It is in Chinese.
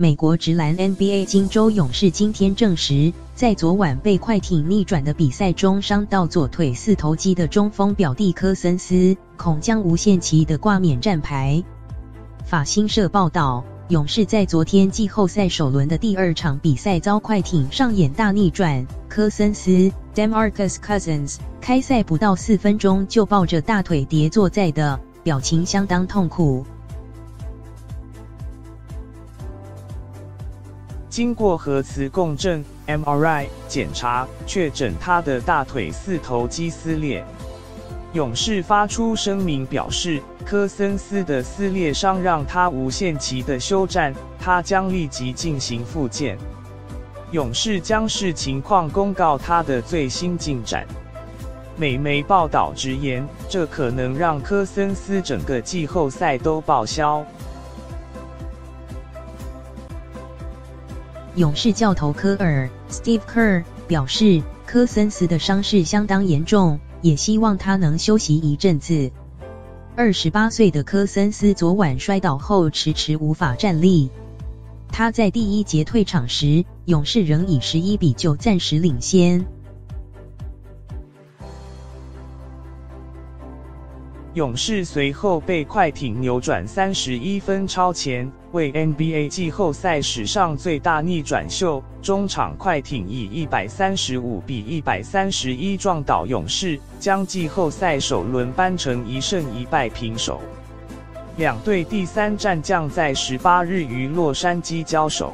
美国职篮 NBA 金州勇士今天证实，在昨晚被快艇逆转的比赛中伤到左腿四头肌的中锋表弟科森斯，恐将无限期的挂免战牌。法新社报道，勇士在昨天季后赛首轮的第2场比赛遭快艇上演大逆转，科森斯 DeMarcus Cousins 开赛不到4分钟就抱着大腿跌坐在的，表情相当痛苦。经过核磁共振 （MRI） 检查，确诊他的大腿四头肌撕裂。勇士发出声明表示，科森斯的撕裂伤让他无限期的休战，他将立即进行复健。勇士将视情况公告他的最新进展。美媒报道直言，这可能让科森斯整个季后赛都报销。勇士教头科尔 Steve Kerr 表示，科森斯的伤势相当严重，也希望他能休息一阵子。28岁的科森斯昨晚摔倒后迟迟无法站立。他在第1节退场时，勇士仍以11-9暂时领先。勇士随后被快艇扭转31分超前，为 NBA 季后赛史上最大逆转秀。中场快艇以135-131撞倒勇士，将季后赛首轮扳成1胜1败平手。两队第3战将在18日于洛杉矶交手。